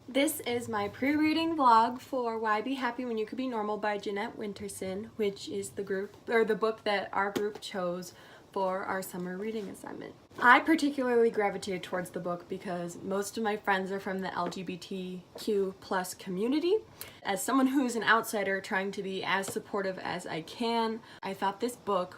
This is my pre-reading vlog for Why Be Happy When You Could Be Normal by Jeanette Winterson, which is the book that our group chose for our summer reading assignment. I particularly gravitated towards the book because most of my friends are from the LGBTQ plus community. As someone who's an outsider trying to be as supportive as I can, I thought this book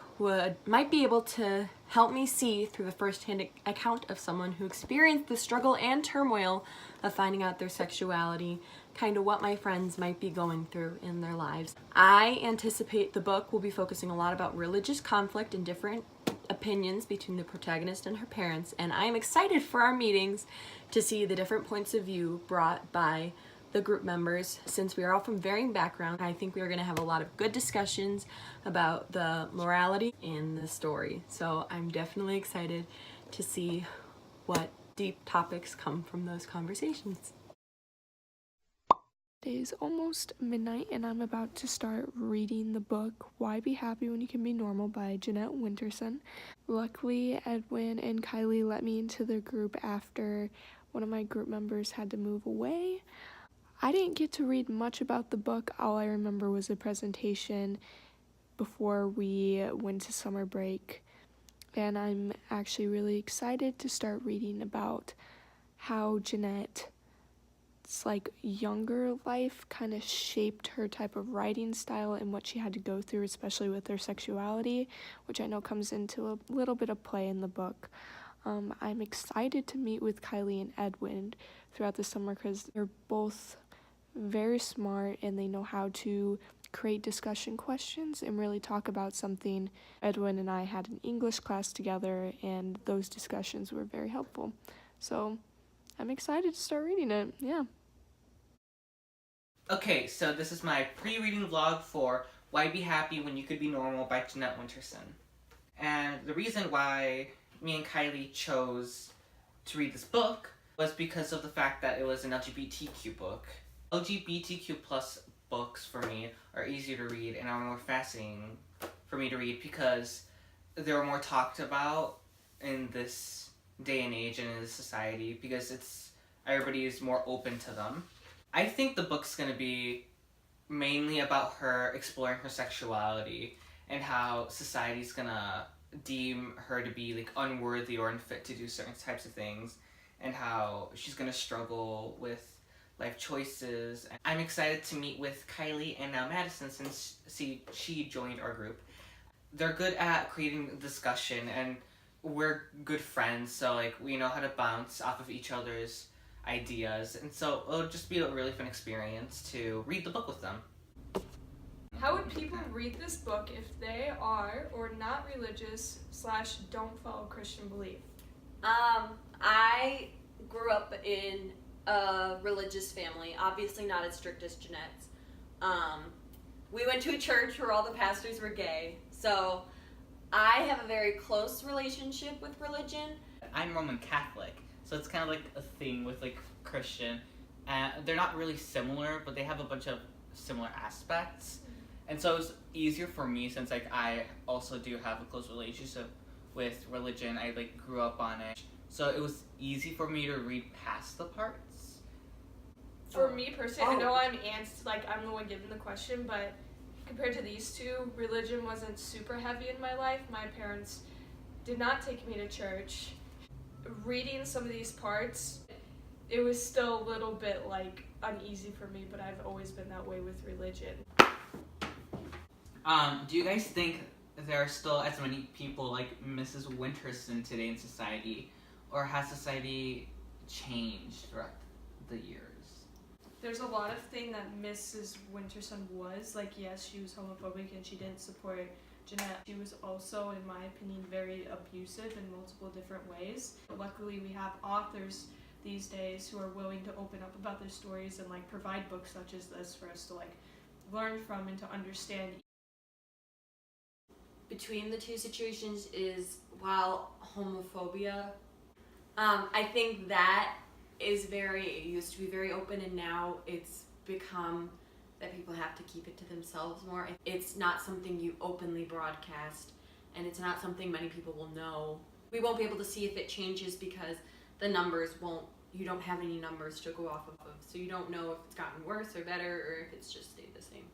might be able to help me see through the first-hand account of someone who experienced the struggle and turmoil of finding out their sexuality, kind of what my friends might be going through in their lives. I anticipate the book will be focusing a lot about religious conflict and different opinions between the protagonist and her parents, and I am excited for our meetings to see the different points of view brought by the group members. Since we are all from varying backgrounds, I think we are going to have a lot of good discussions about the morality in the story. So I'm definitely excited to see what deep topics come from those conversations. It is almost midnight and I'm about to start reading the book Why Be Happy When You Can Be Normal by Jeanette Winterson. Luckily, Edwin and Kylee let me into their group after one of my group members had to move away. I didn't get to read much about the book. All I remember was a presentation before we went to summer break. And I'm actually really excited to start reading about how Jeanette's younger life kind of shaped her type of writing style and what she had to go through, especially with her sexuality, which I know comes into a little bit of play in the book. I'm excited to meet with Kylee and Edwin throughout the summer because they're both very smart and they know how to create discussion questions and really talk about something. Edwin and I had an English class together and those discussions were very helpful. So I'm excited to start reading it, yeah. Okay, so this is my pre-reading vlog for Why Be Happy When You Could Be Normal by Jeanette Winterson. And the reason why me and Kylee chose to read this book was because of the fact that it was an LGBTQ book. LGBTQ plus books for me are easier to read and are more fascinating for me to read because they're more talked about in this day and age and in this society because everybody is more open to them. I think the book's going to be mainly about her exploring her sexuality and how society's going to deem her to be unworthy or unfit to do certain types of things and how she's going to struggle with life choices. I'm excited to meet with Kylee and now Madison since she joined our group. They're good at creating discussion and we're good friends, so we know how to bounce off of each other's ideas, and so it'll just be a really fun experience to read the book with them. How would people read this book if they are or not religious / don't follow Christian belief? I grew up in a religious family, obviously not as strict as Jeanette's. We went to a church where all the pastors were gay, so I have a very close relationship with religion. I'm Roman Catholic, so it's kind of like a thing with Christian. They're not really similar, but they have a bunch of similar aspects. And so it's easier for me since I also do have a close relationship with religion. I grew up on it. So it was easy for me to read past the parts. For me personally, I know I'm the one given the question, but compared to these two, religion wasn't super heavy in my life. My parents did not take me to church. Reading some of these parts, it was still a little bit uneasy for me, but I've always been that way with religion. Do you guys think there are still as many people like Mrs. Winterson today in society, or has society changed throughout the years? There's a lot of things that Mrs. Winterson was. Yes, she was homophobic and she didn't support Jeanette. She was also, in my opinion, very abusive in multiple different ways. But luckily, we have authors these days who are willing to open up about their stories and provide books such as this for us to learn from and to understand. Between the two situations is, while homophobia, I think that it used to be very open and now it's become that people have to keep it to themselves more. It's not something you openly broadcast and it's not something many people will know. We won't be able to see if it changes because the numbers won't, you don't have any numbers to go off of, so you don't know if it's gotten worse or better or if it's just stayed the same.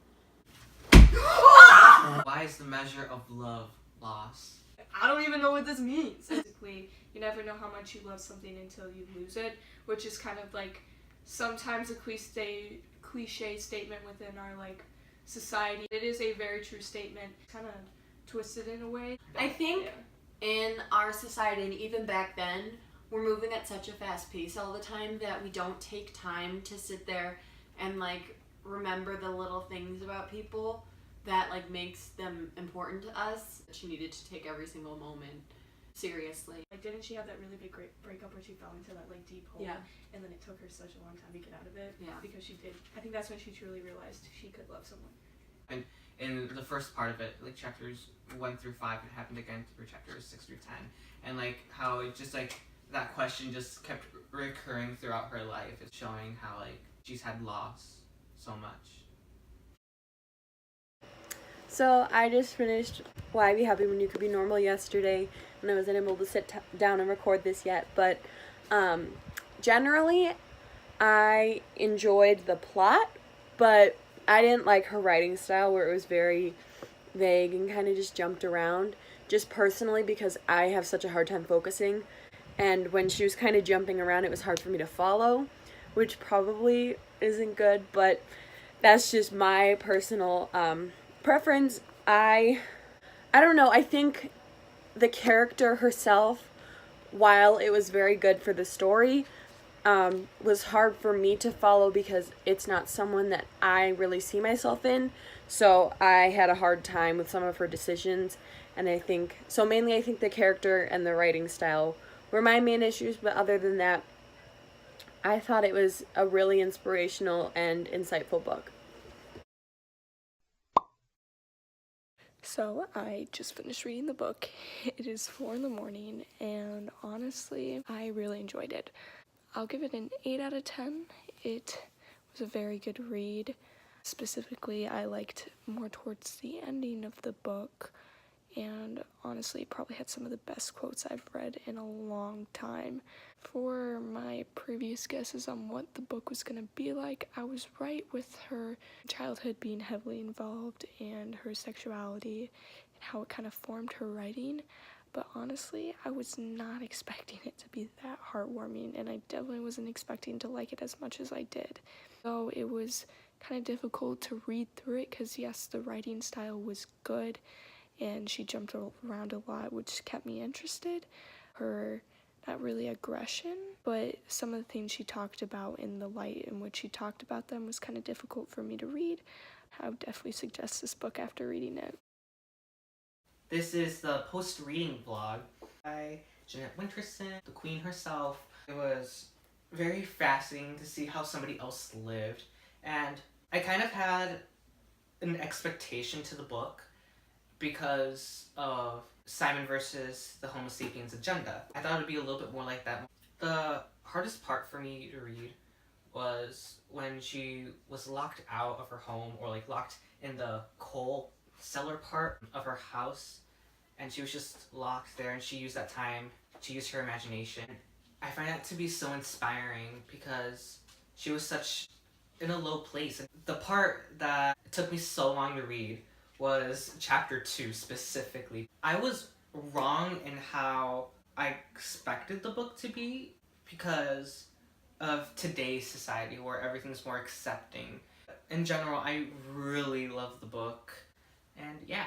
Why is the measure of love lost? I don't even know what this means. Basically, you never know how much you love something until you lose it, which is kind of like sometimes a cliche statement within our like society. It is a very true statement, kind of twisted in a way. I think in our society, and even back then, we're moving at such a fast pace all the time that we don't take time to sit there and like remember the little things about people that like makes them important to us. She needed to take every single moment seriously. Like, didn't she have that really big breakup where she fell into that like deep hole? Yeah. And then it took her such a long time to get out of it. Yeah. Because she did. I think that's when she truly realized she could love someone. And in the first part of it, like chapters 1 through 5, it happened again through chapters 6 through 10, and like how it just like that question just kept recurring throughout her life. It's showing how like she's had loss so much. So I just finished Why Be Happy When You Could Be Normal yesterday, and I wasn't able to sit down and record this yet, but generally I enjoyed the plot, but I didn't like her writing style where it was very vague and kind of just jumped around, just personally because I have such a hard time focusing, and when she was kind of jumping around it was hard for me to follow, which probably isn't good, but that's just my personal preference. I don't know, I think the character herself, while it was very good for the story, was hard for me to follow because it's not someone that I really see myself in, so I had a hard time with some of her decisions, and I think the character and the writing style were my main issues, but other than that, I thought it was a really inspirational and insightful book. So I just finished reading the book. It is 4 a.m, and honestly, I really enjoyed it. I'll give it an 8 out of 10. It was a very good read. Specifically, I liked more towards the ending of the book, and honestly, probably had some of the best quotes I've read in a long time. For my previous guesses on what the book was going to be like, I was right with her childhood being heavily involved and her sexuality and how it kind of formed her writing. But honestly, I was not expecting it to be that heartwarming, and I definitely wasn't expecting to like it as much as I did. So it was kind of difficult to read through it because, yes, the writing style was good, and she jumped around a lot, which kept me interested. Her, not really aggression, but some of the things she talked about in the light in which she talked about them was kind of difficult for me to read. I would definitely suggest this book after reading it. This is the post-reading vlog by Jeanette Winterson, the queen herself. It was very fascinating to see how somebody else lived, and I kind of had an expectation to the book because of Simon versus the Homo sapiens agenda. I thought it would be a little bit more like that. The hardest part for me to read was when she was locked out of her home, or like locked in the coal cellar part of her house, and she was just locked there, and she used that time to use her imagination. I find that to be so inspiring because she was such in a low place. The part that took me so long to read was chapter 2 specifically. I was wrong in how I expected the book to be because of today's society where everything's more accepting. In general, I really love the book, and yeah.